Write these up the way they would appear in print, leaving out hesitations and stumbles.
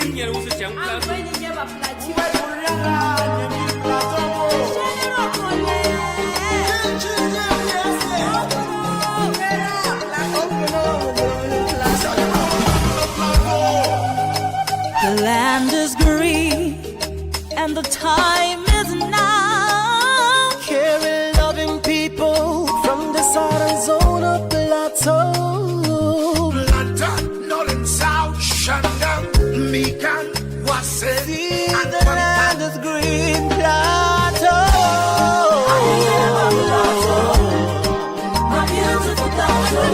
The land is green and the time is now. Caring, loving people from the southern zone of Plateau. London, Northern, South, Shandong, Mikan, Wase. See, the land is green, Plateau. My beautiful Plateau,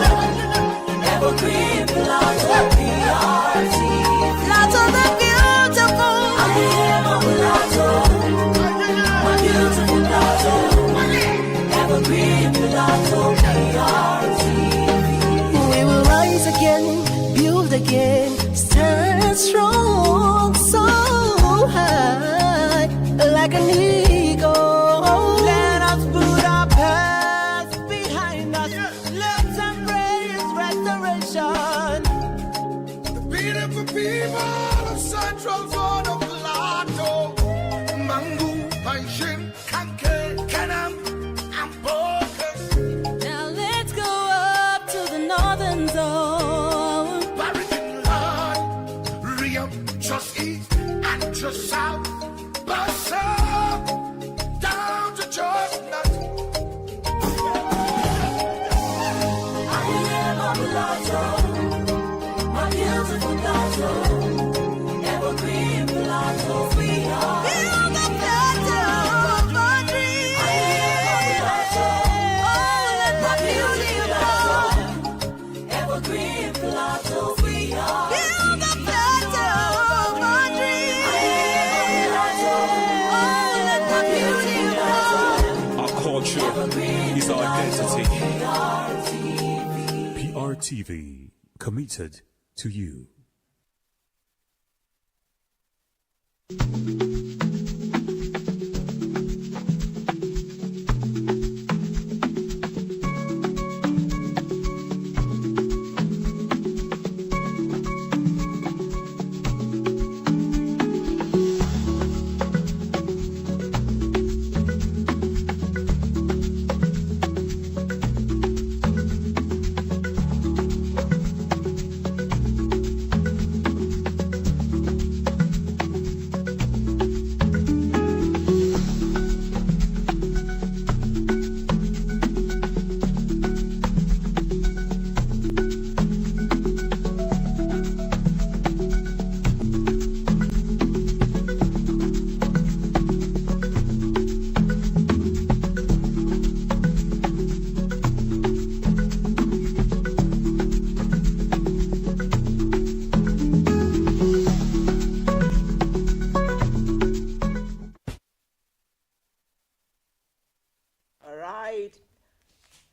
evergreen Plateau, PRT. Plateau the beautiful. I am a Plateau, my beautiful Plateau, evergreen Plateau, PRT. We will rise again, build again, stand strong, so high, like an eagle. Let us put our past behind us. Let's embrace restoration. The beautiful people of Central Zone of Plateau. Mangu, Panshin, Kanke, Kanam, and Bokas. Now let's go up to the northern zone. Barrington Line, Riam, just east and just south. Bassa, down to Chestnut. I am a Plateau, my beautiful Plateau, evergreen Plateau, we are. Build the Plateau of our dreams. I am a Plateau, my beautiful evergreen Plateau, we are. Build the Plateau of our dreams. I am a Plateau, my beautiful Our culture is our identity. PRTV, committed to you.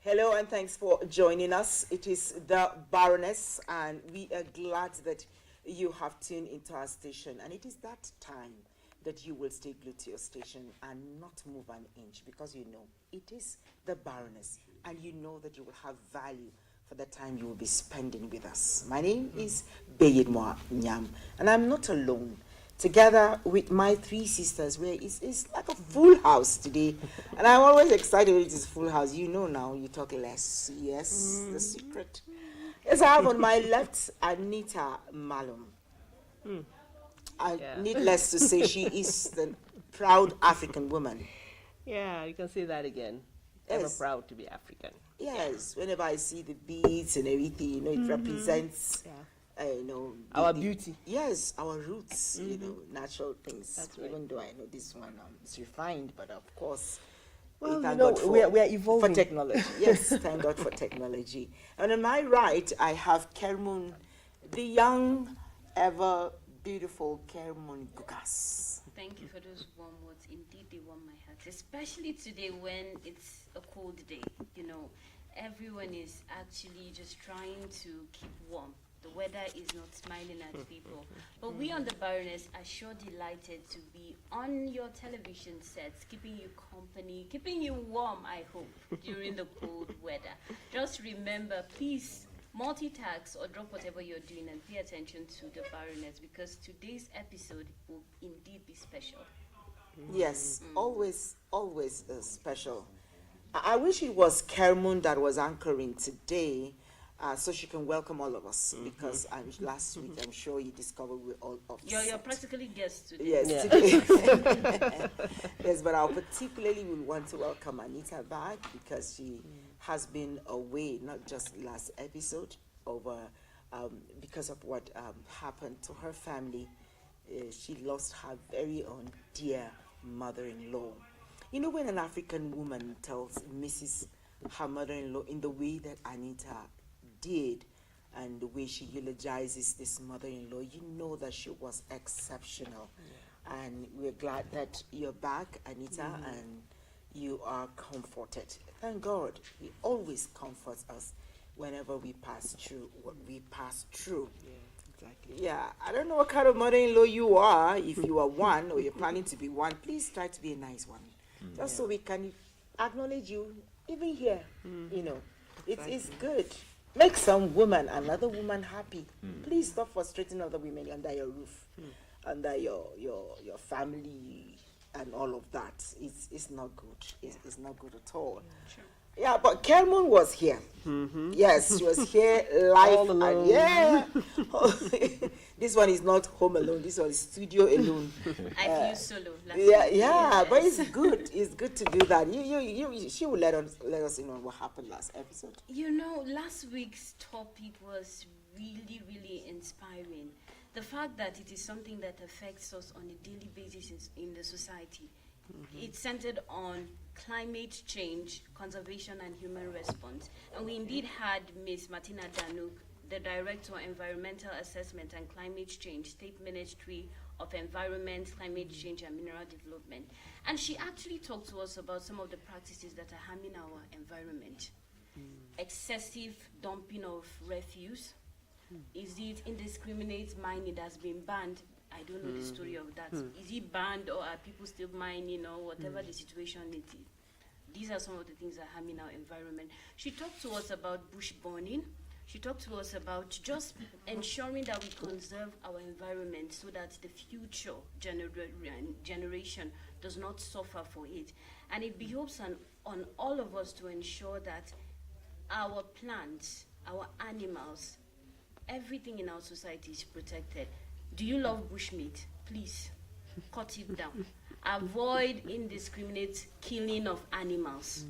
Hello and thanks for joining us. It is the Baroness and we are glad that you have tuned into our station, and it is that time that you will stay glued to your station and not move an inch, because you know it is the Baroness and you know that you will have value for the time you will be spending with us. My name is Beyedmoa Nyam and I'm not alone. Together with my three sisters, where it's like a full house today. And I'm always excited when it is full house. You know now, you talk less. Yes, the secret. Yes, I have on my left Anita Malum. I need less to say she is the proud African woman. Yeah, you can say that again. Yes. Ever proud to be African. Yes, whenever I see the beads and everything, you know, it represents... you know, our beauty. Yes, our roots, you know, natural things. That's right. Even though I know this one is refined, but of course, well, thank you know, God for, we are evolving. for technology. Yes, thank God for technology. And on my right, I have Kermun, the young, ever beautiful Kermun Gukas. Thank you for those warm words. Indeed, they warm my heart, especially today when it's a cold day. You know, everyone is actually just trying to keep warm. The weather is not smiling at people. But we on the Baroness are sure delighted to be on your television sets, keeping you company, keeping you warm, I hope, during the cold weather. Just remember, please multitask or drop whatever you're doing and pay attention to the Baroness, because today's episode will indeed be special. Yes, always, always special. I wish it was Kermun that was anchoring today, so she can welcome all of us, because last week I'm sure you discovered we're all upset. You're practically guests today. Yes, Yeah. today. Yes, but I particularly will want to welcome Anita back, because she has been away, not just last episode, over because of what happened to her family. She lost her very own dear mother-in-law. You know, when an African woman misses her mother-in-law in the way that Anita did, and the way she eulogizes this mother-in-law, you know that she was exceptional. And we're glad that you're back, Anita, and you are comforted. Thank God. He always comforts us whenever we pass through what we pass through. Exactly. Yeah, I don't know what kind of mother-in-law you are. If you are one, or you're planning to be one, please try to be a nice one. Just so we can acknowledge you, even here. You know, it's good. Make some woman, another woman happy. Please stop frustrating other women under your roof, under your family, and all of that. It's not good. It's not good at all. Yeah, but Kelmun was here. Yes, she was here live. All alone. And yeah. This one is not home alone. This one is studio alone. I feel solo. last Yeah, week. yeah, but Yes. it's good. It's good to do that. She will let us know what happened last episode. You know, last week's topic was really, really inspiring. The fact that it is something that affects us on a daily basis in the society. It's centered on climate change, conservation, and human response. And we indeed had Miss Martina Danuk, the Director, Environmental Assessment and Climate Change, State Ministry of Environment, Climate Change, and Mineral Development. And she actually talked to us about some of the practices that are harming our environment. Excessive dumping of refuse. Is it indiscriminate mining that's been banned? I don't know the story of that. Is it banned, or are people still mining, or whatever the situation is? These are some of the things that are harming our environment. She talked to us about bush burning. She talked to us about just ensuring that we conserve our environment so that the future generation does not suffer for it. And it behoves on all of us to ensure that our plants, our animals, everything in our society is protected. Do you love bushmeat? Please, cut it down. Avoid indiscriminate killing of animals.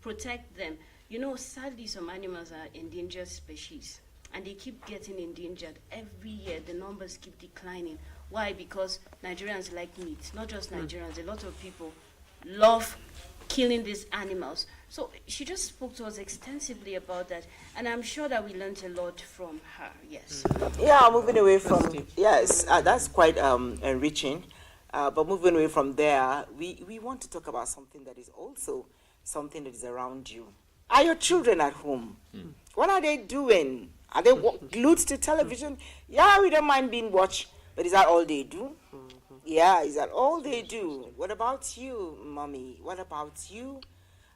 Protect them. You know, sadly, some animals are endangered species, and they keep getting endangered. Every year, the numbers keep declining. Why? Because Nigerians like meat. Not just Nigerians, a lot of people love killing these animals. So she just spoke to us extensively about that, and I'm sure that we learned a lot from her. Yes. Yeah, moving away from yes, that's quite enriching. But moving away from there, we want to talk about something that is also something that is around you. Are your children at home? What are they doing? Are they glued to television? Yeah, we don't mind being watched, but is that all they do? Yeah, is that all they do? What about you, mommy? What about you,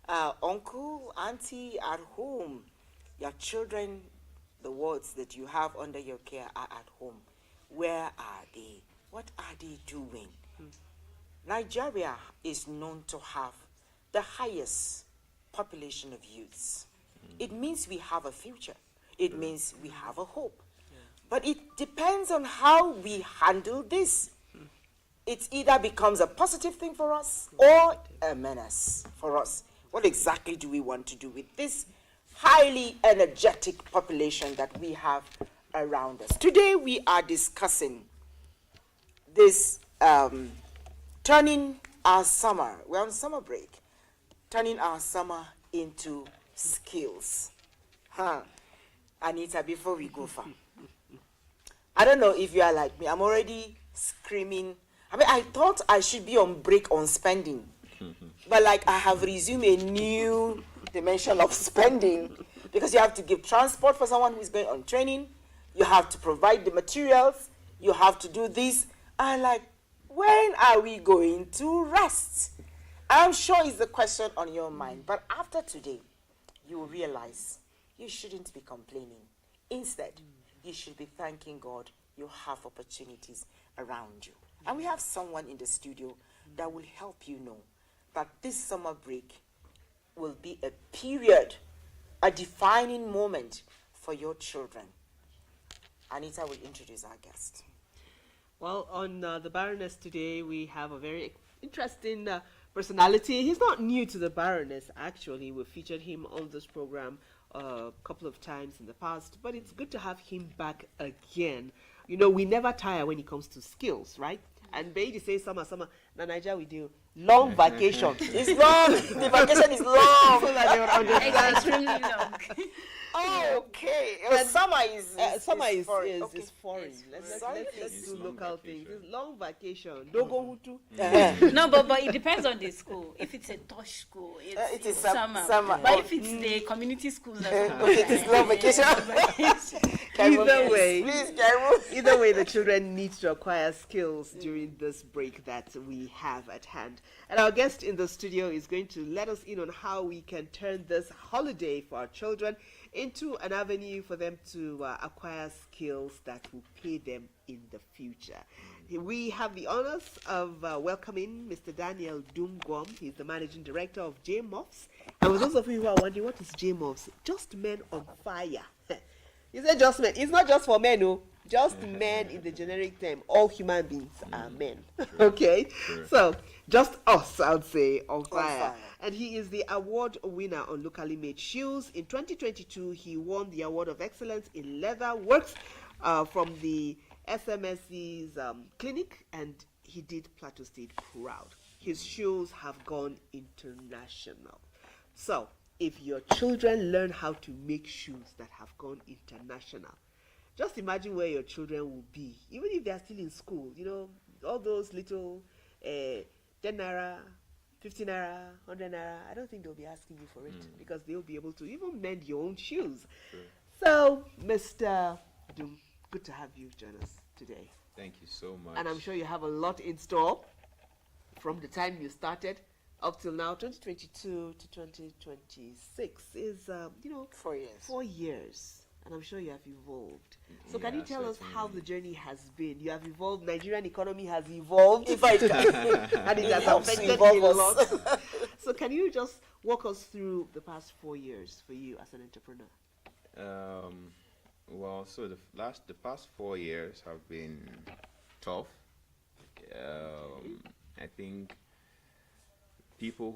uncle, auntie at home? Your children, the words that you have under your care are at home. Where are they? What are they doing? Nigeria is known to have the highest population of youths. It means we have a future. It means we have a hope. But it depends on how we handle this. It either becomes a positive thing for us or a menace for us. What exactly do we want to do with this highly energetic population that we have around us? Today we are discussing this turning our summer, we're on summer break, turning our summer into skills. Anita, before we go far, I don't know if you are like me, I'm already screaming. I mean, I thought I should be on break on spending, but like I have resumed a new dimension of spending, because you have to give transport for someone who's going on training, you have to provide the materials, you have to do this. I'm like, when are we going to rest? I'm sure it's the question on your mind, but after today, you will realize you shouldn't be complaining. Instead, you should be thanking God you have opportunities around you. And we have someone in the studio that will help you know that this summer break will be a period, a defining moment for your children. Anita will introduce our guest. Well, on the Baroness today, we have a very interesting personality. He's not new to the Baroness, actually. We've featured him on this program a couple of times in the past, but it's good to have him back again. You know, we never tire when it comes to skills, right? And Beidi says, summer, na Nigeria we do long vacation. It's long. The vacation is long. So that they would understand. Extremely long. Oh, okay. Summer is foreign. Is Okay. foreign. Sorry? Let's do local things. It's long vacation. Don't go hutu. No, but it depends on the school. If it's a Tosh school, it is it's summer. But if it's the community schools, It is long vacation. Either way, Please, Kaimu. either way, the children need to acquire skills during this break that we have at hand. And our guest in the studio is going to let us in on how we can turn this holiday for our children into an avenue for them to acquire skills that will pay them in the future. We have the honors of welcoming Mr. Daniel Dung Award Winner. He's the managing director of JMOFs. And for those of you who are wondering, what is JMOFs? Just Men on Fire. He said just men. It's not just for men, no. Just men in the generic term. All human beings are men. Okay? So, just us, I would say, on fire. And he is the award winner on locally made shoes. In 2022, he won the Award of Excellence in Leather Works from the SMSC's clinic, and he did Plateau State proud. His shoes have gone international. So, if your children learn how to make shoes that have gone international, just imagine where your children will be, even if they are still in school. You know, all those little 10 naira, 50 naira, 100 naira, I don't think they'll be asking you for it because they'll be able to even mend your own shoes. So, Mr. Dung, good to have you join us today. Thank you so much. And I'm sure you have a lot in store from the time you started up till now. 2022 to 2026 is, 4 years. 4 years. And I'm sure you have evolved. So can you tell us how the journey has been? You have evolved. Nigerian economy has evolved. If I And it has helps affected evolve you a us. lot. So can you just walk us through the past 4 years for you as an entrepreneur? Well, so the past 4 years have been tough. I think people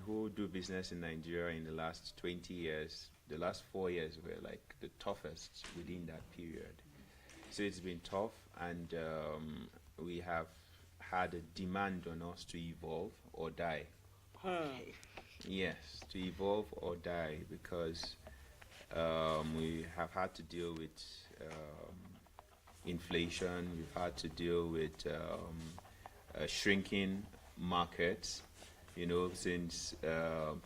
who do business in Nigeria in the last 20 years, the last 4 years were like the toughest within that period. So it's been tough, and we have had a demand on us to evolve or die. Yes, to evolve or die, because we have had to deal with inflation. We've had to deal with shrinking markets. You know, since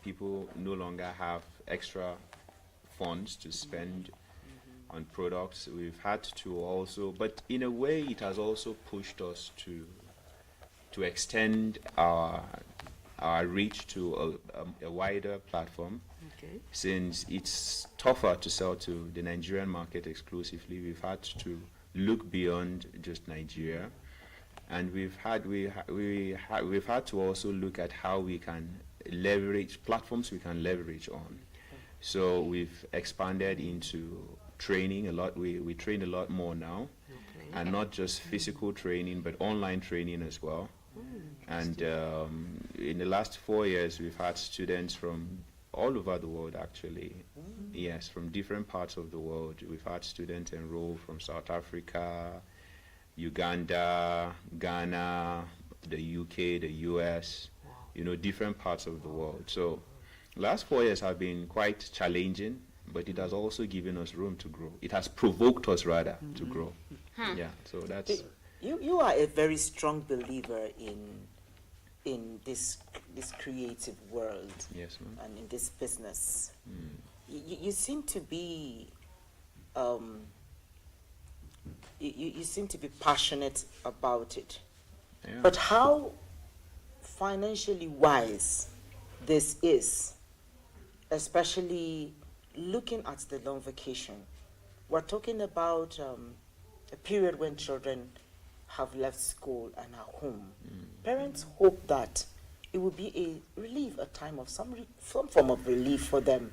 people no longer have extra funds to spend on products, we've had to also, but in a way, it has also pushed us to extend our reach to a wider platform. Okay. Since it's tougher to sell to the Nigerian market exclusively, we've had to look beyond just Nigeria, and we've had to also look at how we can leverage platforms we can leverage on. So we've expanded into training a lot. We train a lot more now, and not just physical training, but online training as well. And in the last 4 years, we've had students from all over the world, actually. Yes, from different parts of the world. We've had students enroll from South Africa, Uganda, Ghana, the UK, the US, different parts of the world. So last 4 years have been quite challenging, but it has also given us room to grow. It has provoked us, rather, to grow. Yeah, so that's... You are a very strong believer in this creative world. Yes, ma'am. And in this business. You seem to be you seem to be passionate about it. Yeah. But how financially wise this is, especially looking at the long vacation, we're talking about a period when children have left school and are home. Parents hope that it will be a relief, a time of some form of relief for them.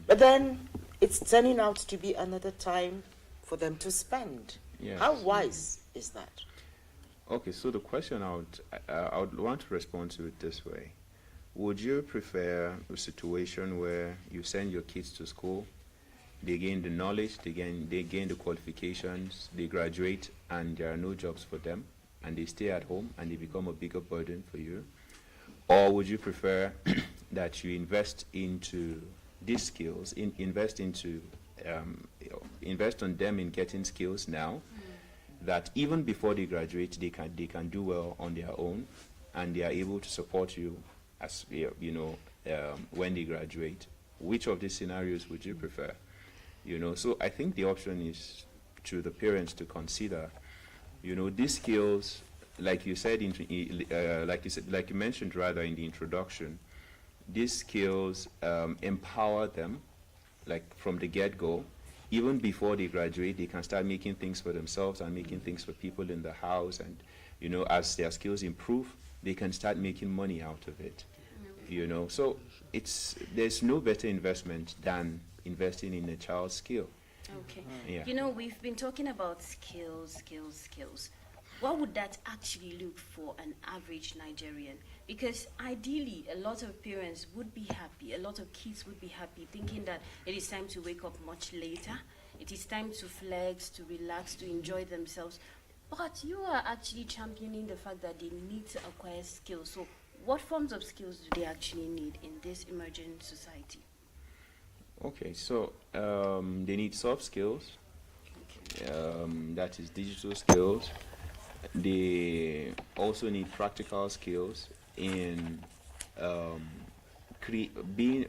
But then it's turning out to be another time for them to spend. Yes. How wise is that? Okay, so the question I would want to respond to it this way. Would you prefer a situation where you send your kids to school, they gain the knowledge, they gain the qualifications, they graduate, and there are no jobs for them, and they stay at home and they become a bigger burden for you? Or would you prefer that you invest into these skills, invest on them in getting skills now, that even before they graduate, they can do well on their own, and they are able to support you as when they graduate? Which of these scenarios would you prefer? So I think the option is to the parents to consider. These skills, like you said, like you mentioned rather in the introduction, these skills empower them, like from the get-go. Even before they graduate, they can start making things for themselves and making things for people in the house. And, as their skills improve, they can start making money out of it. So there's no better investment than investing in a child's skill. Okay. Yeah. We've been talking about skills. What would that actually look for an average Nigerian? Because ideally, a lot of parents would be happy, a lot of kids would be happy, thinking that it is time to wake up much later, it is time to flex, to relax, to enjoy themselves. But you are actually championing the fact that they need to acquire skills. So what forms of skills do they actually need in this emerging society? Okay, so they need soft skills, that is digital skills. They also need practical skills in being,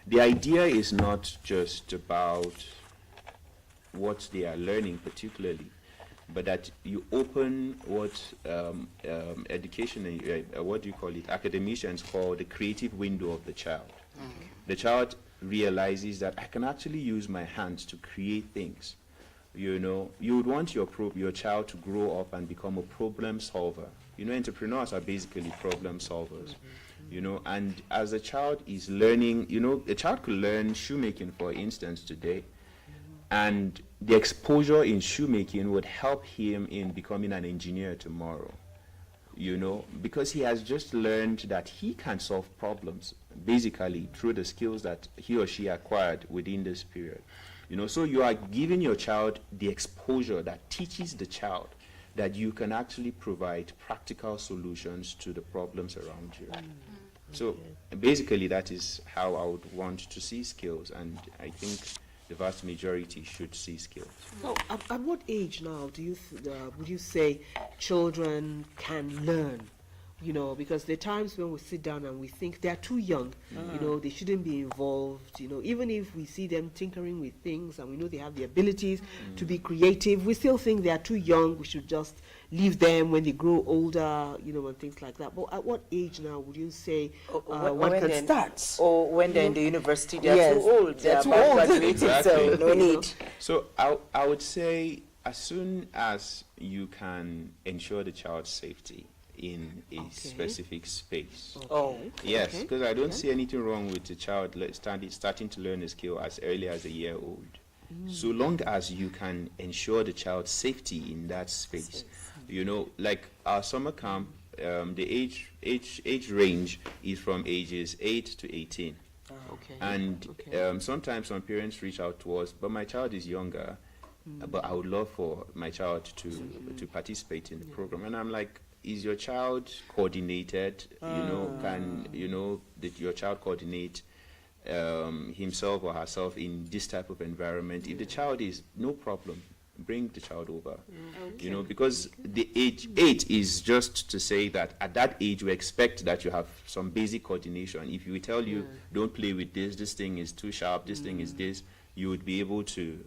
the idea is not just about what they are learning particularly, but that you open what education, what do you call it, academicians call the creative window of the child. The child realizes that I can actually use my hands to create things. You would want your child to grow up and become a problem solver. Entrepreneurs are basically problem solvers. And as a child is learning, a child could learn shoemaking, for instance, today, and the exposure in shoemaking would help him in becoming an engineer tomorrow. Because he has just learned that he can solve problems basically through the skills that he or she acquired within this period. So you are giving your child the exposure that teaches the child that you can actually provide practical solutions to the problems around you. So basically that is how I would want to see skills, and I think the vast majority should see skills. So at what age now would you say children can learn? Because there are times when we sit down and we think they're too young, they shouldn't be involved, even if we see them tinkering with things and we know they have the abilities to be creative, we still think they are too young, we should just leave them when they grow older, and things like that. But at what age now would you say one can start? Or when they're in the university, they're too old. They're too about old. graduating, Exactly. so no need. So I would say as soon as you can ensure the child's safety in a specific space. Oh, Yes, because I don't see anything wrong with the child starting to learn a skill as early as a year old. So long as you can ensure the child's safety in that space. Like our summer camp, the age range is from ages 8 to 18. And sometimes some parents reach out to us, but my child is younger, but I would love for my child to participate in the program. And I'm like, is your child coordinated? Can your child coordinate himself or herself in this type of environment? If the child is, no problem, bring the child over. Because the age 8 is just to say that at that age we expect that you have some basic coordination. If we tell you don't play with this thing is too sharp, this thing is this, you would be able to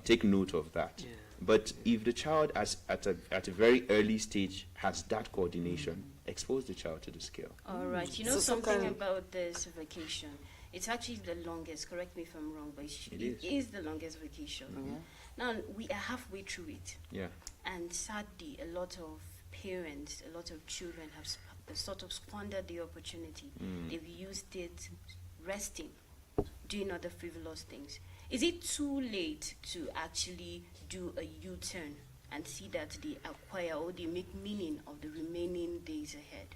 take note of that. But if the child at a very early stage has that coordination, expose the child to the skill. All right. So something about this vacation. It's actually the longest, correct me if I'm wrong, but It it is. is the longest vacation. Now, we are halfway through it. Yeah. And sadly, a lot of parents, a lot of children have sort of squandered the opportunity. They've used it resting, doing other frivolous things. Is it too late to actually do a U-turn and see that they acquire or they make meaning of the remaining days ahead?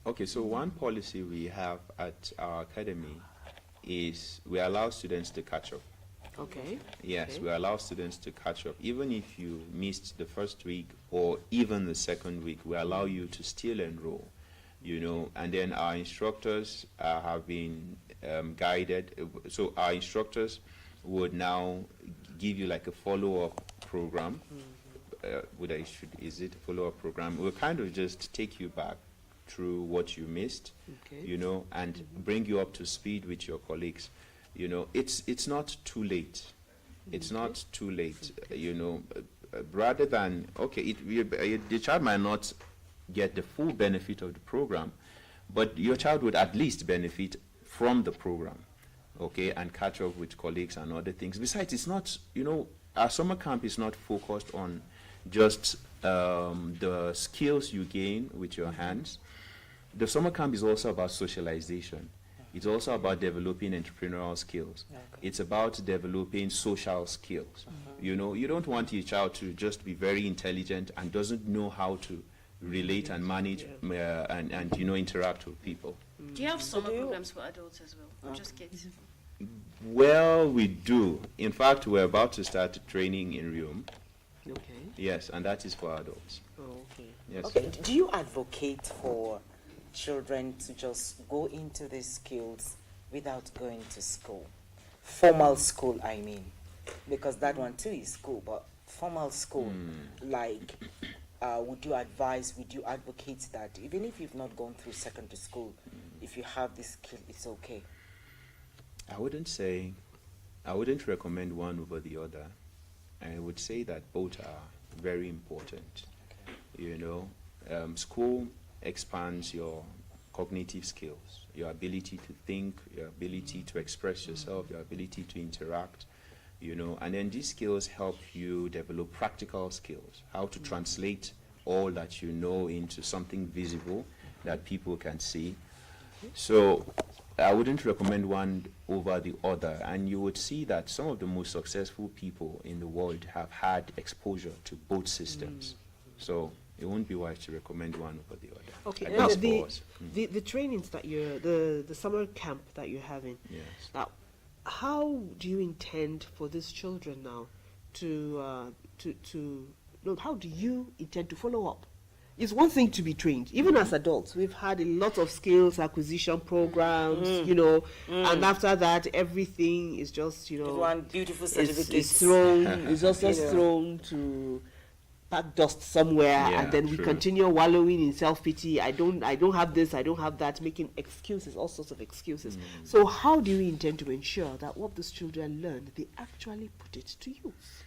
Okay, so one policy we have at our academy is we allow students to catch up. Okay. Yes, Okay. we allow students to catch up. Even if you missed the first week or even the second week, we allow you to still enroll, you know. And then our instructors have been guided. So our instructors would now give you like a follow-up program. Is it a follow-up program? We'll kind of just take you back through what you missed, Okay. you know, and bring you up to speed with your colleagues. You know, it's not too late. It's not too late. You know, rather than the child might not get the full benefit of the program, but your child would at least benefit from the program, okay, and catch up with colleagues and other things. Besides, it's not, you know, our summer camp is not focused on just the skills you gain with your hands. The summer camp is also about socialization. It's also about developing entrepreneurial skills. It's about developing social skills. You know, you don't want your child to just be very intelligent and doesn't know how to relate and manage and you know, interact with people. Do you have summer programs for adults as well, or just kids? Well, we do. In fact, we're about to start training in Rome. Okay. Yes, and that is for adults. Oh, okay. Yes. Okay, do you advocate for children to just go into these skills without going to school? Formal school, I mean. Because that one too is school, but formal school, like, would you advocate that even if you've not gone through secondary school, if you have this skill, it's okay? I wouldn't recommend one over the other. I would say that both are very important. You know, school expands your cognitive skills, your ability to think, your ability to express yourself, your ability to interact, you know, and then these skills help you develop practical skills, how to translate all that you know into something visible that people can see. So I wouldn't recommend one over the other, and you would see that some of the most successful people in the world have had exposure to both systems. So it won't be wise to recommend one over the other. Okay. At Now, least for us. the trainings that the summer camp that you're having. Yes. Now, how do you intend for these children now how do you intend to follow up? It's one thing to be trained. Even as adults, we've had a lot of skills acquisition programs, you know, and after that, everything is just, you know, One beautiful it's certificate. thrown, it's just You know. thrown to pack dust somewhere, Yeah, and then we true. continue wallowing in self-pity. I don't have this, I don't have that, making excuses, all sorts of excuses. So how do you intend to ensure that what these children learn, they actually put it to use?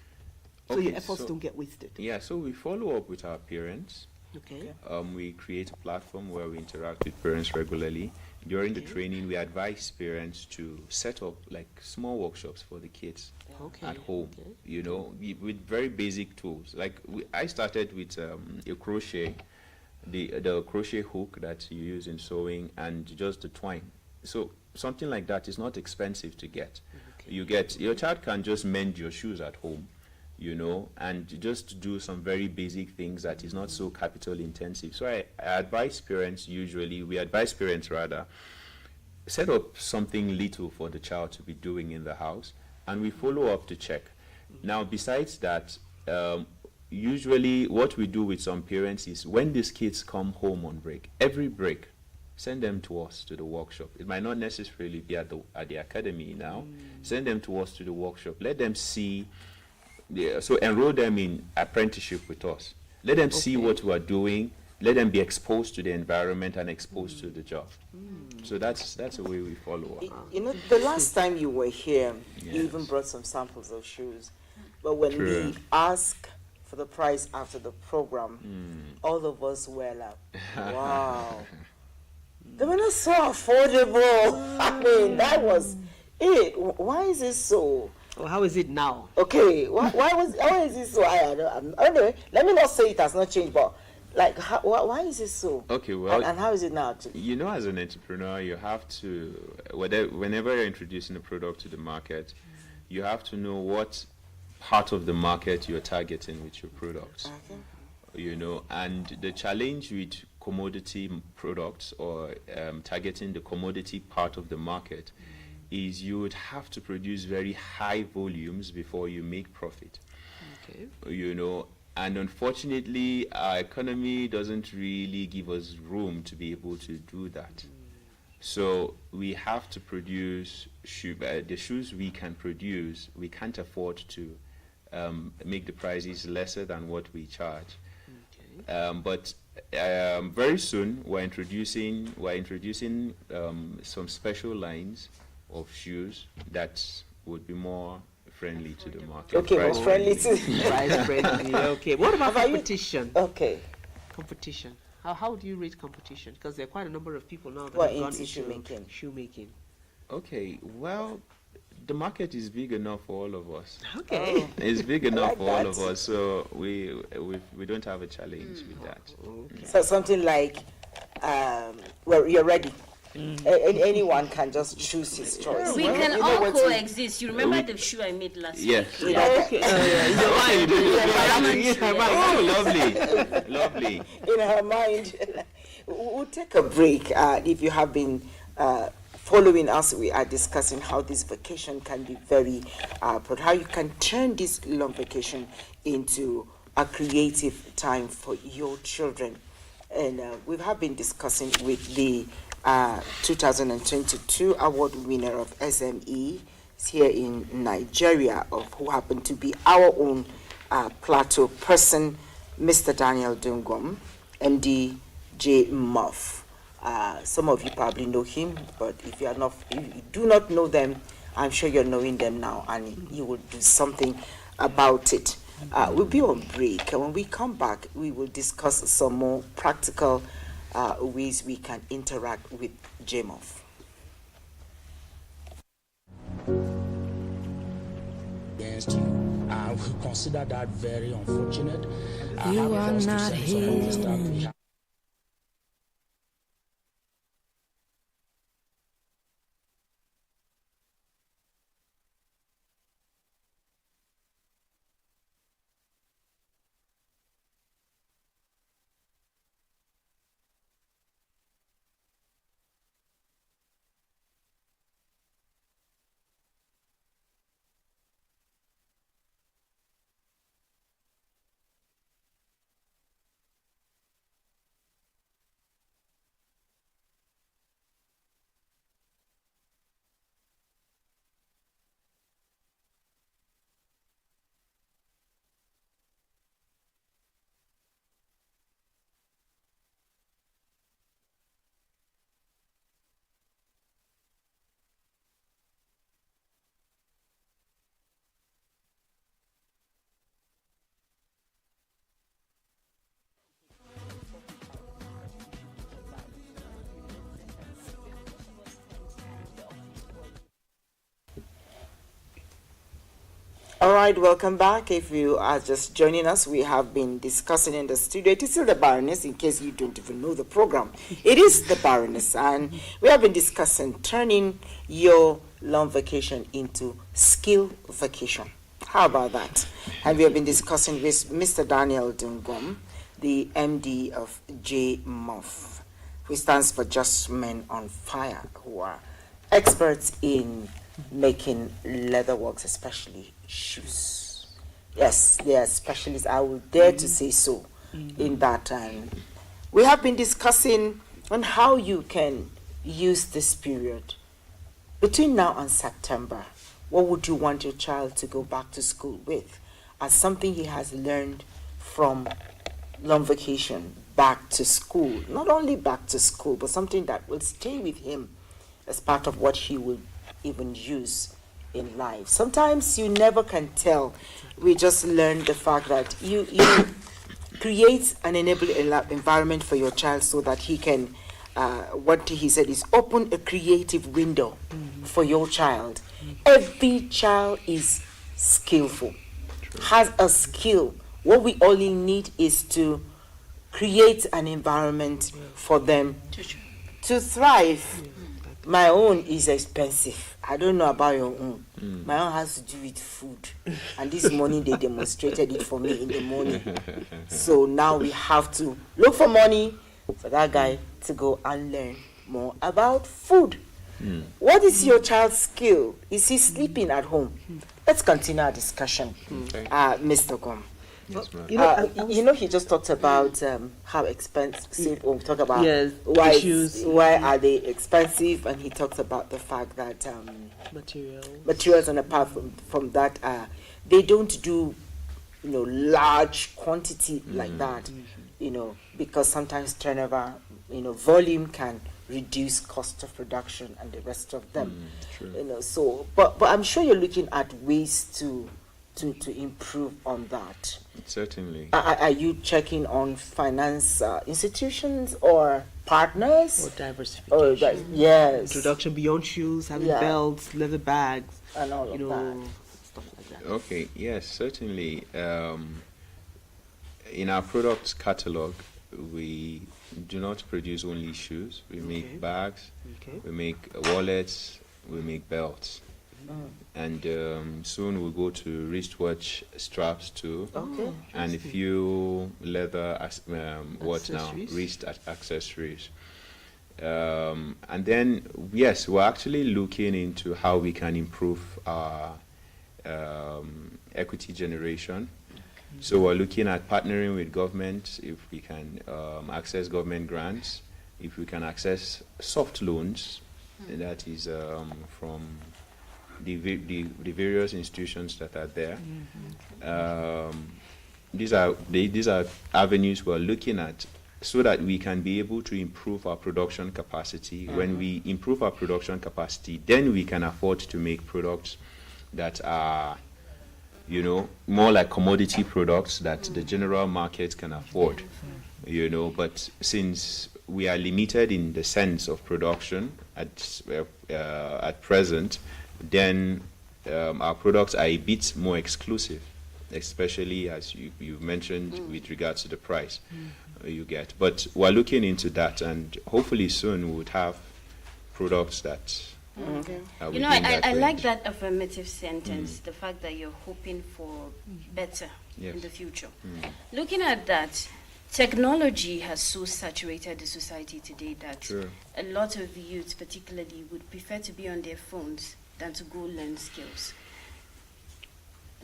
So your Okay, efforts so- don't get wasted. Yeah, so we follow up with our parents. Okay. We create a platform where we interact with parents regularly. During the training, we advise parents to set up like small workshops for the kids Okay. at home, Okay. you know, with very basic tools. Like I started with a crochet, the crochet hook that you use in sewing, and just the twine. So something like that is not expensive to get. Your child can just mend your shoes at home, you know, and just do some very basic things that is not so capital intensive. So I advise parents, we advise parents rather, set up something little for the child to be doing in the house, and we follow up to check. Now, besides that, usually what we do with some parents is when these kids come home on break, every break, send them to us to the workshop. It might not necessarily be at the academy now. Send them to us to the workshop. Let them see. So enroll them in apprenticeship with us. Let them see what we are doing. Let them be exposed to the environment and exposed to the job. So that's the way we follow up. You know, the last time you were here, you Yes. even brought some samples of shoes. But when True. we asked for the price after the program, all of us were like, wow. They were not so affordable. I mean, that was it. Why is it so? Well, how is it now? Okay, why is it so high? Anyway, let me not say it has not changed, but like, why is it so? Okay, well, and how is it now? you know, as an entrepreneur, you have to, whenever you're introducing a product to the market, you have to know what part of the market you're targeting with your products. You know, and the challenge with commodity products or targeting the commodity part of the market is you would have to produce very high volumes before you make profit. Okay. You know, and unfortunately, our economy doesn't really give us room to be able to do that. So we have to produce the shoes we can produce. We can't afford to make the prices lesser than what we charge. But very soon we're introducing some special lines of shoes that would be more friendly to the market. Okay, price more friendly to Price friendly. Okay. What about competition? Okay. Competition. How do you rate competition? Because there are quite a number of people now that Who are have gone into into shoemaking. shoemaking. Okay, well, the market is big enough for all of us. Okay. It's big enough like for all that. of us, so we don't have a challenge with that. Okay. So something like, well, you're ready. Anyone can just choose his choice. We You can know all what to- coexist. You remember the shoe I made last Yeah. week? Okay. In your mind. In your mind. Oh, lovely, lovely. In her mind. We'll take a break. If you have been following us, we are discussing how this vacation can be very, how you can turn this long vacation into a creative time for your children. And we have been discussing with the 2022 award winner of SME here in Nigeria, who happened to be our own plateau person, Mr. Daniel Dungom, MD J. Muff. Some of you probably know him, but if you do not know them, I'm sure you're knowing them now, and you will do something about it. We'll be on break, and when we come back, we will discuss some more practical ways we can interact with J. Muff. Against you. I would consider that very unfortunate. I You have a are positive not sense of understanding. hidden. All right, welcome back. If you are just joining us, we have been discussing in the studio. It is still the Baroness, in case you don't even know the program. It is the Baroness, and we have been discussing turning your long vacation into skill vacation. How about that? And we have been discussing with Mr. Daniel Dungom, the MD of J. Muff, who stands for Just Men on Fire, who are experts in making leatherworks, especially shoes. Yes, they are specialists. I would dare to say so in that. And we have been discussing on how you can use this period between now and September. What would you want your child to go back to school with as something he has learned from long vacation back to school? Not only back to school, but something that will stay with him as part of what he will even use in life. Sometimes you never can tell. We just learned the fact that you create an enabling environment for your child so that he can what he said is open a creative window for your child. Every child is skillful, has a skill. What we only need is to create an environment for them to thrive. My own is expensive. I don't know about your own. My own has to do with food. And this morning they demonstrated it for me in the morning. So now we have to look for money for that guy to go and learn more about food. What is your child's skill? Is he sleeping at home? Let's continue our discussion. Mr. Gom. Yes, he just talked about how expensive. We talk about issues. Why are they expensive? And he talks about the fact that materials, and apart from that, they don't do, large quantity like that. Because sometimes turnover, volume can reduce cost of production and the rest of them. So, but I'm sure you're looking at ways to improve on that. Certainly. Are you checking on finance institutions or partners? Or diversification. Yes. Introduction beyond shoes, having belts, leather bags, and all of that. Stuff like that. Okay, yes, certainly. In our product catalog, we do not produce only shoes. We make bags, we make wallets, we make belts. And soon we'll go to wristwatch straps too, and a few leather wrist accessories. And then yes, we're actually looking into how we can improve our equity generation. So we're looking at partnering with government, if we can access government grants, if we can access soft loans, that is from the various institutions that are there. These are avenues we're looking at so that we can be able to improve our production capacity. When we improve our production capacity, then we can afford to make products that are, more like commodity products that the general market can afford. But since we are limited in the sense of production at present, then our products are a bit more exclusive, especially as you mentioned with regards to the price you get. But we're looking into that, and hopefully soon we would have products that I like that affirmative sentence, the fact that you're hoping for better in the future. Looking at that, technology has so saturated the society today that a lot of youth particularly would prefer to be on their phones than to go learn skills.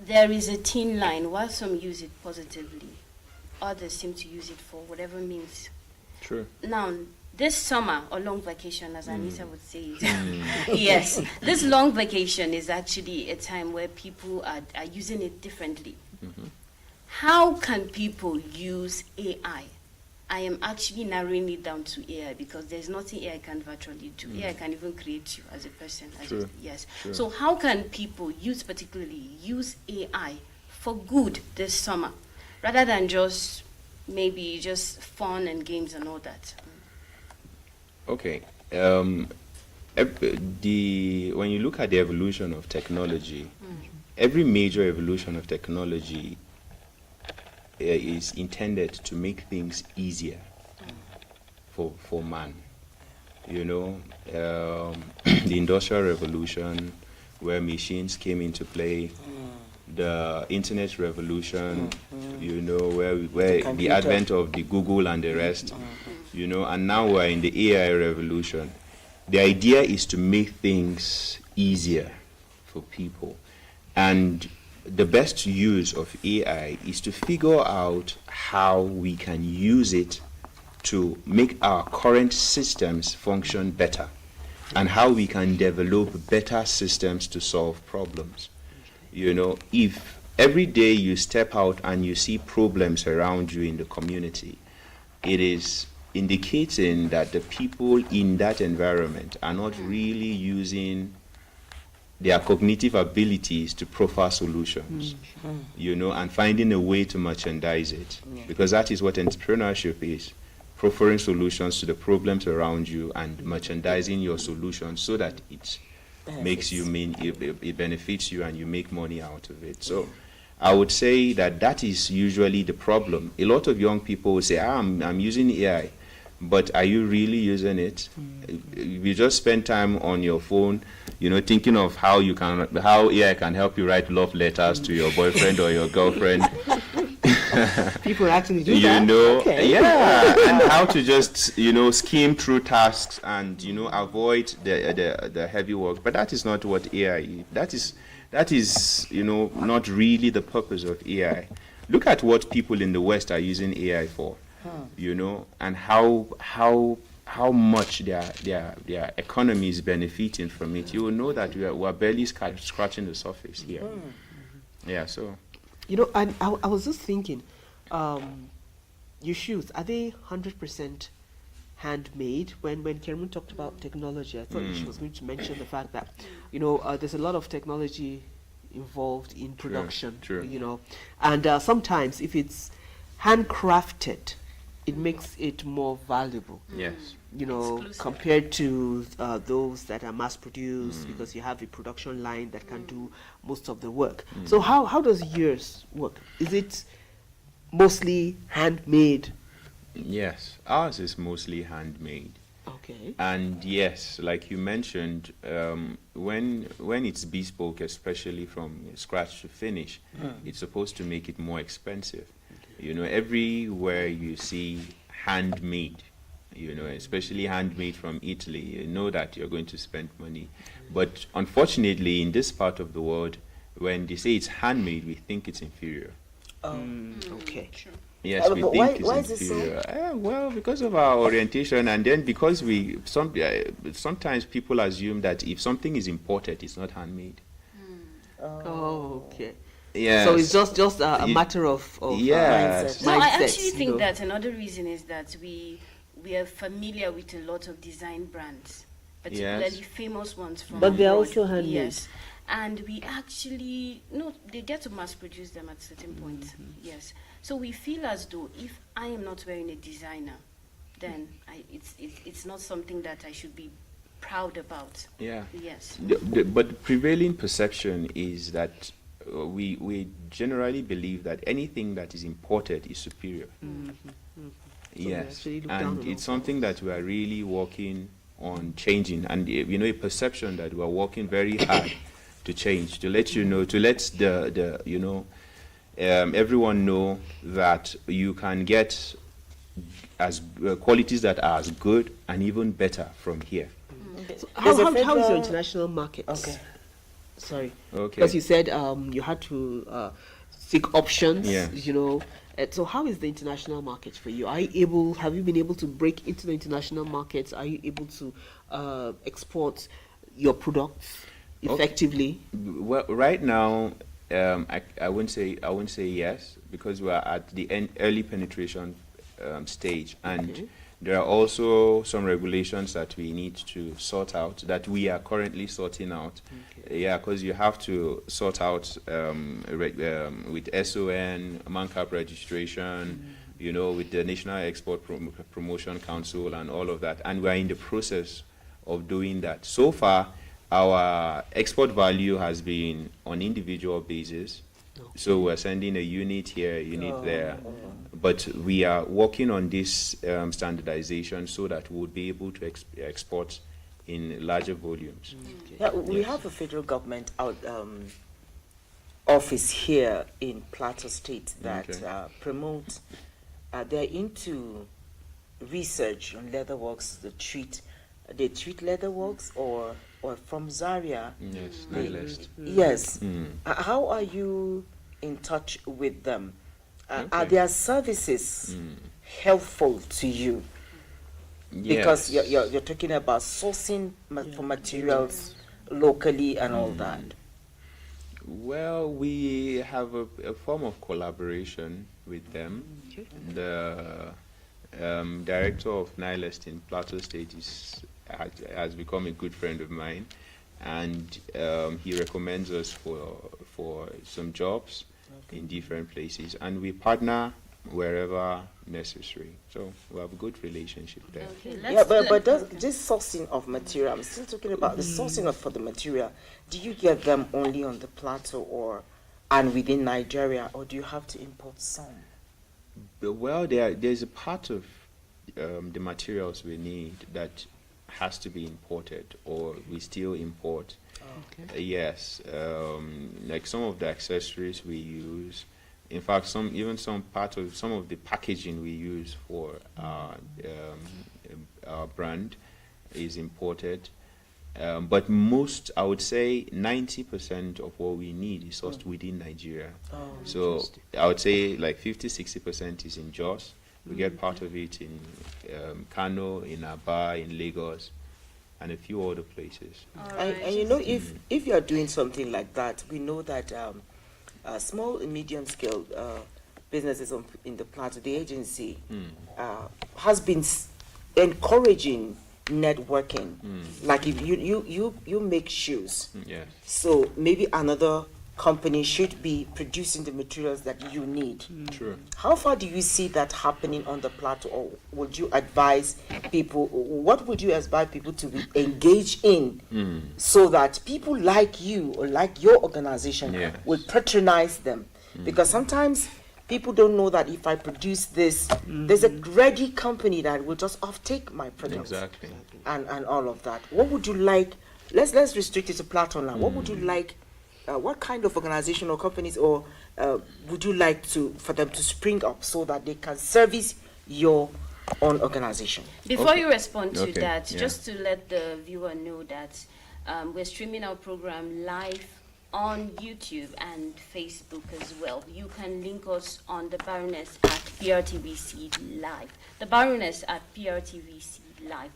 There is a thin line. While some use it positively, others seem to use it for whatever means. Now, this summer or long vacation, as Anita would say it, yes, this long vacation is actually a time where people are using it differently. How can people use AI? I am actually narrowing it down to AI because there's nothing AI can virtually do. AI can even create you as a person. So how can people particularly use AI for good this summer, rather than just maybe just fun and games and all that? Okay. When you look at the evolution of technology, every major evolution of technology is intended to make things easier for man. The Industrial Revolution, where machines came into play, the Internet Revolution, where the advent of the Google and the rest, and now we're in the AI revolution. The idea is to make things easier for people. And the best use of AI is to figure out how we can use it to make our current systems function better, and how we can develop better systems to solve problems. If every day you step out and you see problems around you in the community, it is indicating that the people in that environment are not really using their cognitive abilities to proffer solutions, and finding a way to merchandise it, because that is what entrepreneurship is. proffering solutions to the problems around you and merchandising your solutions so that it makes you it benefits you and you make money out of it. So I would say that is usually the problem. A lot of young people will say, I'm using AI, but are you really using it? You just spend time on your phone, thinking of how AI can help you write love letters to your boyfriend or your girlfriend. People actually do that. Okay. Yeah, and how to just skim through tasks and avoid the heavy work. But that is not what AI is. That is not really the purpose of AI. Look at what people in the West are using AI for, and how much their economy is benefiting from it. You will know that we're barely scratching the surface here. Yeah, so. And I was just thinking, your shoes, are they 100% handmade? When Kerman talked about technology, I thought she was going to mention the fact that, there's a lot of technology involved in production, True. And sometimes if it's handcrafted, it makes it more valuable. Yes. Exclusive. Compared to those that are mass produced, because you have a production line that can do most of the work. So how does yours work? Is it mostly handmade? Yes, ours is mostly handmade. Okay. And yes, like you mentioned, when it's bespoke, especially from scratch to finish, it's supposed to make it more expensive. Everywhere you see handmade, especially handmade from Italy, you know that you're going to spend money. But unfortunately, in this part of the world, when they say it's handmade, we think it's inferior. Okay. Yes, we think why it's is it so? inferior. Well, because of our orientation, and then because sometimes people assume that if something is imported, it's not handmade. Oh, okay. Yeah. So it's just a matter of yes. mindset. No, I actually think that another reason is that we are familiar with a lot of design brands, particularly famous ones from But they're abroad. also handmade. Yes. And we actually, they get to mass produce them at a certain point. Yes. So we feel as though if I am not wearing a designer, then it's not something that I should be proud about. Yeah. Yes. But the prevailing perception is that we generally believe that anything that is imported is superior. Yes, and it's something that we are really working on changing, and a perception that we are working very hard to change, to let everyone know that you can get as qualities that are as good and even better from here. So how is your international market? Okay. Sorry. Okay. Because you said you had to seek options. Yeah. So how is the international market for you? Have you been able to break into the international markets? Are you able to export your products effectively? Well, right now, I wouldn't say yes, because we are at the early penetration stage, and there are also some regulations that we need to sort out, that we are currently sorting out. Yeah, because you have to sort out with SON, MANCAP registration, with the National Export Promotion Council and all of that. And we are in the process of doing that. So far, our export value has been on individual basis. So we're sending a unit here, a unit there. But we are working on this standardization so that we'll be able to export in larger volumes. Yeah, we have a federal government office here in Plateau State that promotes, they're into research on leatherworks. They treat leatherworks or from Zaria. Yes, Yes. How are you in touch with them? Are their services helpful to you? Because you're talking about sourcing for materials locally and all that. Well, we have a form of collaboration with them. The director of NILEST in Plateau State has become a good friend of mine, and he recommends us for some jobs in different places, and we partner wherever necessary. So we have a good relationship there. Okay, Yeah, but let's- this sourcing of material, I'm still talking about the sourcing of for the material. Do you get them only on the plateau and within Nigeria, or do you have to import some? Well, there's a part of the materials we need that has to be imported, or we still import. Yes, like some of the accessories we use. In fact, some of the packaging we use for our brand is imported. But most, I would say 90% of what we need is sourced within Nigeria. So I would say like 50-60% is in Jos. We get part of it in Kano, in Aba, in Lagos, and a few other places. And you know, if you are doing something like that, we know that small and medium scale businesses in the plateau, the agency has been encouraging networking. Like if you make shoes, Yes. so maybe another company should be producing the materials that you need. True. How far do you see that happening on the plateau, or would you advise people, what would you advise people to be engaged in so that people like you or like your organization Yes. will patronize them? Because sometimes people don't know that if I produce this, there's a ready company that will just offtake my products. Exactly. And all of that. What would you like? Let's restrict it to plateau now. What would you like? What kind of organization or companies or would you like for them to spring up so that they can service your own organization? Before you respond to Okay, that, yeah. just to let the viewer know that we're streaming our program live on YouTube and Facebook as well. You can link us on the Baroness at PRTVC Live. The Baroness at PRTVC Live.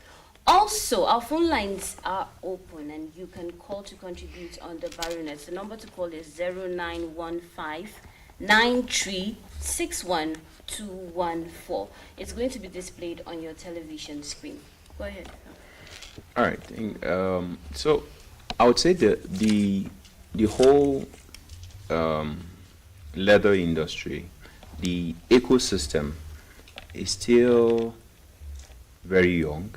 Also, our phone lines are open and you can call to contribute on the Baroness. The number to call is 0915-9361-214. It's going to be displayed on your television screen. Go ahead. All right. So I would say the whole leather industry, the ecosystem is still very young,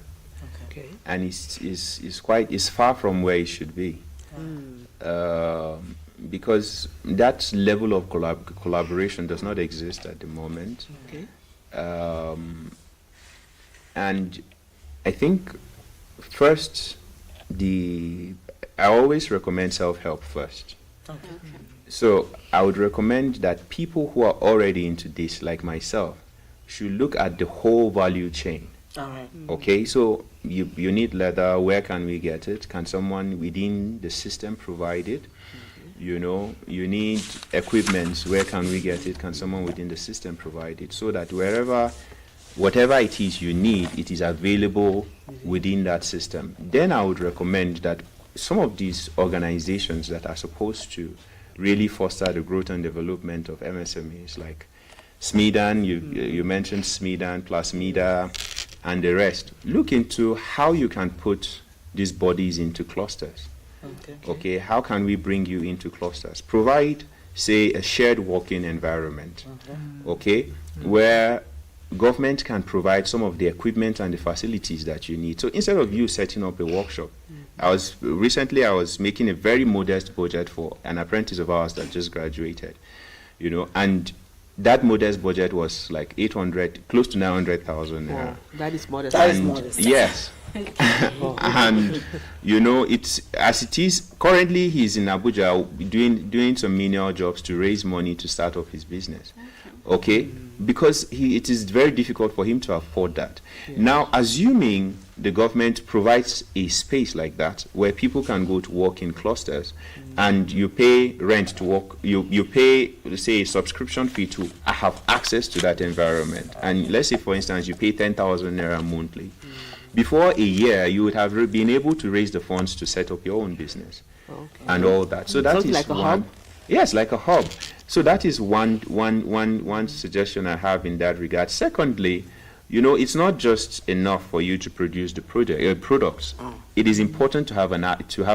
and is far from where it should be, because that level of collaboration does not exist at the moment. And I think first, I always recommend self-help first. So I would recommend that people who are already into this, like myself, should look at the whole value chain. All right. Okay, so you need leather. Where can we get it? Can someone within the system provide it? You know, you need equipment. Where can we get it? Can someone within the system provide it? So that whatever it is you need, it is available within that system. Then I would recommend that some of these organizations that are supposed to really foster the growth and development of MSMEs, like SMEDAN, you mentioned SMEDAN, plus MEDA, and the rest, look into how you can put these bodies into clusters. Okay, how can we bring you into clusters? Provide, say, a shared working environment, okay, where government can provide some of the equipment and the facilities that you need. So instead of you setting up a workshop, I was making a very modest budget for an apprentice of ours that just graduated, you know, and that modest budget was like 800, close to 900,000 naira. That is modest. That is modest. Yes. And you know, it's as it is currently, he's in Abuja doing some menial jobs to raise money to start up his business. Okay, because it is very difficult for him to afford that. Now, assuming the government provides a space like that where people can go to work in clusters, and you pay rent to work, you pay, say, a subscription fee to have access to that environment, and let's say, for instance, you pay 10,000 naira monthly. Before a year, you would have been able to raise the funds to set up your own business and all that. So that Something is like a one. hub? Yes, like a hub. So that is one suggestion I have in that regard. Secondly, you know, it's not just enough for you to produce the products. It is important to have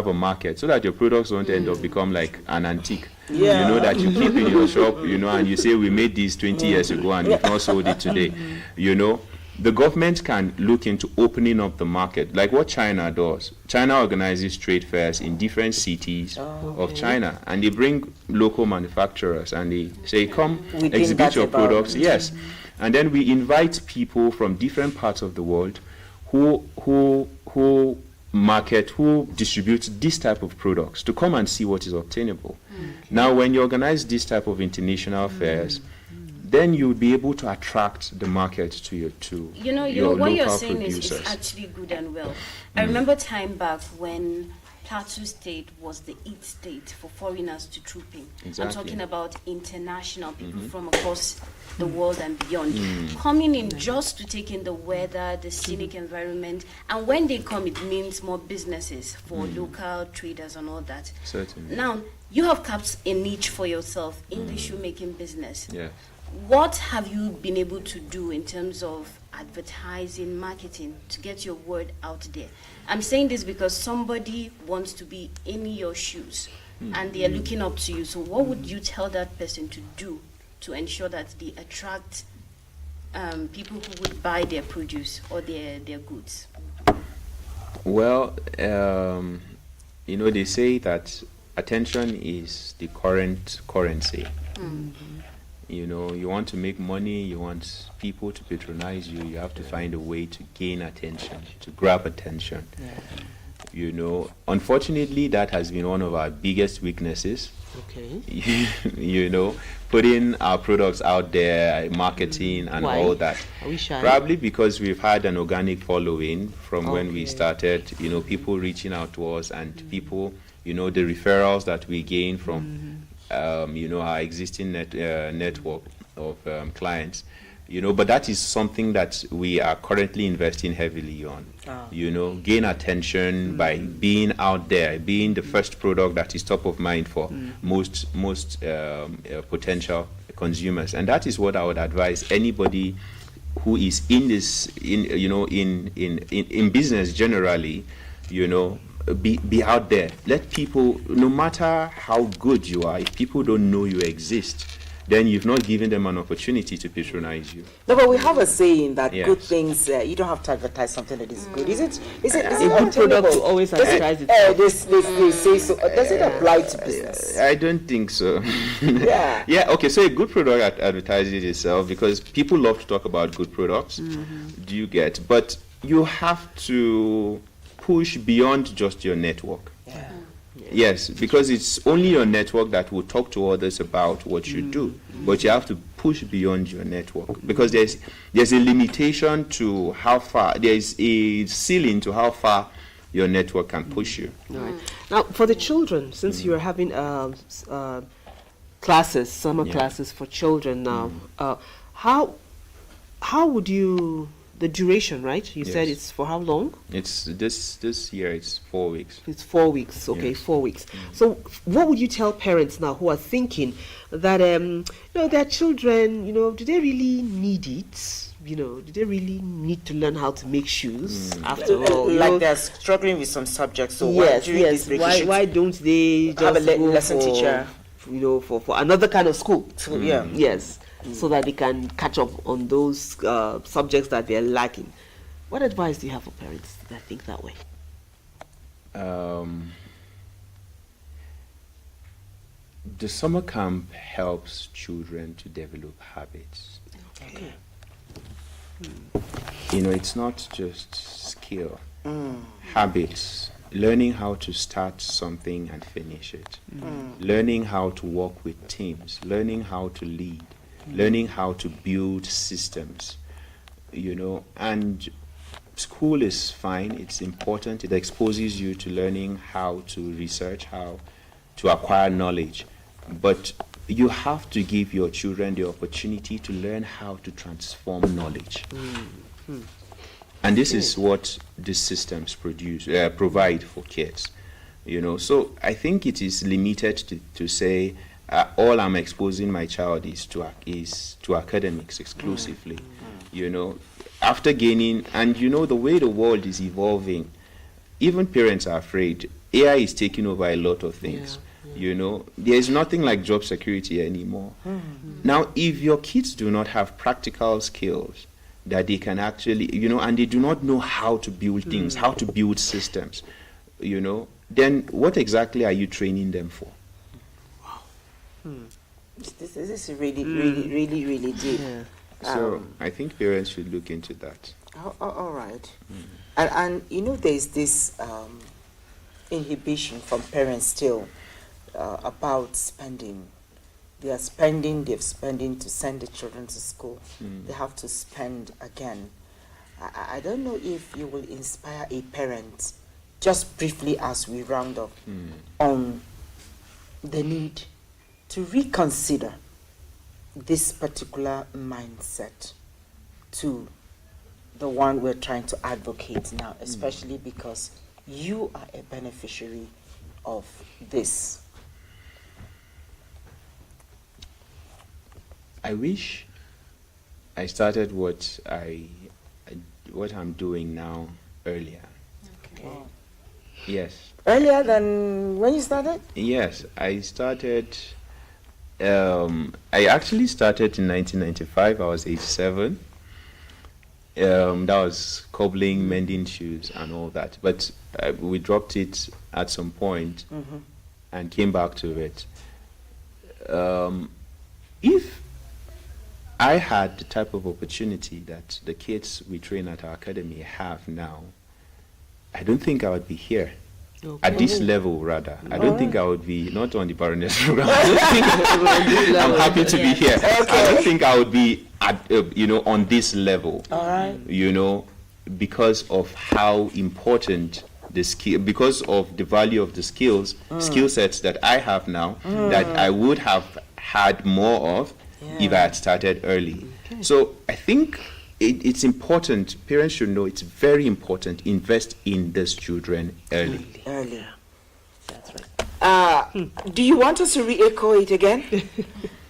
a market so that your products don't end up become like an antique. Yeah. You know, that you keep in your shop, you know, and you say we made this 20 years ago and we've not sold it today. You know, the government can look into opening up the market, like what China does. China organizes trade fairs in different cities of China, and they bring local manufacturers and they say, come exhibit your products. Yes. And then we invite people from different parts of the world who market, who distribute this type of products to come and see what is obtainable. Now, when you organize this type of international fairs, then you'll be able to attract the market to your your what you're local saying producers. is actually good and well. I remember time back when Plateau State was the it state for foreigners to troop in. Exactly. I'm talking about international people from across the world and beyond, coming in just to take in the weather, the scenic environment, and when they come, it means more businesses for local traders and all that. Certainly. Now, you have capped a niche for yourself in the shoemaking business. Yeah. What have you been able to do in terms of advertising, marketing, to get your word out there? I'm saying this because somebody wants to be in your shoes and they are looking up to you. So what would you tell that person to do to ensure that they attract people who would buy their produce or their goods? Well, you know, they say that attention is the current currency. You know, you want to make money, you want people to patronize you, you have to find a way to gain attention, to grab attention. You know, unfortunately, that has been one of our biggest weaknesses. Okay. You know, putting our products out there, marketing and Why? all that. Are we shy? Probably because we've had an organic following from when we started, you know, people reaching out to us and people, you know, the referrals that we gain from you know, our existing network of clients, you know, but that is something that we are currently investing heavily on. You know, gain attention by being out there, being the first product that is top of mind for most potential consumers, and that is what I would advise anybody who is in this, in business generally, you know. Be out there. Let people, no matter how good you are, if people don't know you exist, then you've not given them an opportunity to patronize you. No, but we have a saying that Yes. good things, you don't have to advertise something that is good. Is it A good product to always advertise it. They say so. Does it apply to business? I don't think so. Yeah. Yeah, okay, so a good product advertises itself because people love to talk about good products. Do you get? But you have to push beyond just your network. Yes, because it's only your network that will talk to others about what you do. But you have to push beyond your network because there's a limitation to how far, there's a ceiling to how far your network can push you. Right. Now, for the children, since you're having classes, summer classes for children now, how would you, the duration, right? You said it's for how long? It's this year it's 4 weeks. It's 4 weeks, okay, Yes. 4 weeks. So what would you tell parents now who are thinking that, their children, do they really need it? Do they really need to learn how to make shoes after all? Like they're struggling with some subjects. So yes, during this break, you should why don't they just have a go lesson for, teacher? For another kind of school? Yeah. Yes, so that they can catch up on those subjects that they're lacking. What advice do you have for parents that think that way? The summer camp helps children to develop habits. Okay. It's not just skill. Habits. Learning how to start something and finish it. Learning how to work with teams. Learning how to lead. Learning how to build systems. And school is fine. It's important. It exposes you to learning how to research, how to acquire knowledge. But you have to give your children the opportunity to learn how to transform knowledge. And this is what these systems provide for kids. So I think it is limited to say all I'm exposing my child is to academics exclusively. After gaining, and the way the world is evolving, even parents are afraid. AI is taking over a lot of things. You know, there is nothing like job security anymore. Now, if your kids do not have practical skills that they can actually, you know, and they do not know how to build things, how to build systems, you know, then what exactly are you training them for? This is really deep. So I think parents should look into that. All right. And you know, there's this inhibition from parents still about spending. They've spending to send the children to school. They have to spend again. I don't know if you will inspire a parent, just briefly as we round up, on the need to reconsider this particular mindset to the one we're trying to advocate now, especially because you are a beneficiary of this. I wish I started what I'm doing now earlier. Okay. Yes. Earlier than when you started? Yes, I started. I actually started in 1995. I was age 7. That was cobbling, mending shoes, and all that. But we dropped it at some point and came back to it. If I had the type of opportunity that the kids we train at our academy have now, I don't think I would be here. At this level, rather. I don't think I would be, not on the Baroness program. I don't think I'm happy to be here. I don't think I would be, at, you know, on this level. All right. You know, because of how important the skill, because of the value of the skill sets that I have now, that I would have had more of if I had started early. So I think it's important, parents should know it's very important, invest in these children early. Early. That's right. Do you want us to re-echo it again?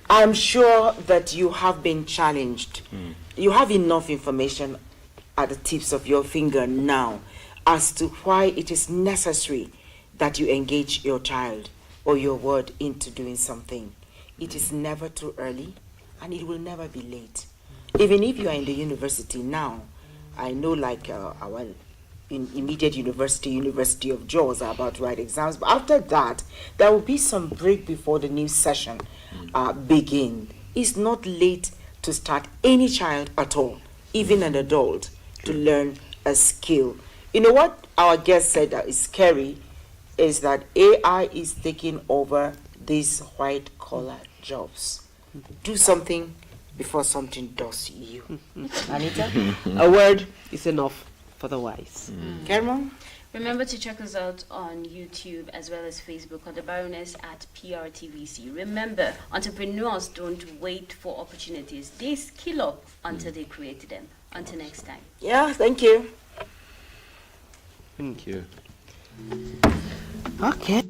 I'm sure that you have been challenged. You have enough information at the tips of your finger now as to why it is necessary that you engage your child or your word into doing something. It is never too early and it will never be late. Even if you are in the university now, I know like our immediate University of Jaws are about to write exams, but after that, there will be some break before the new session begin. It's not late to start any child at all, even an adult, to learn a skill. You know what our guest said that is scary is that AI is taking over these white-collar jobs. Do something before something does you. Anita? A word is enough for the wise. Kermon? Remember to check us out on YouTube as well as Facebook on the Baroness at PRTVC. Remember, entrepreneurs don't wait for opportunities. They skill up until they create them. Until next time. Yeah, thank you. Thank you. Okay.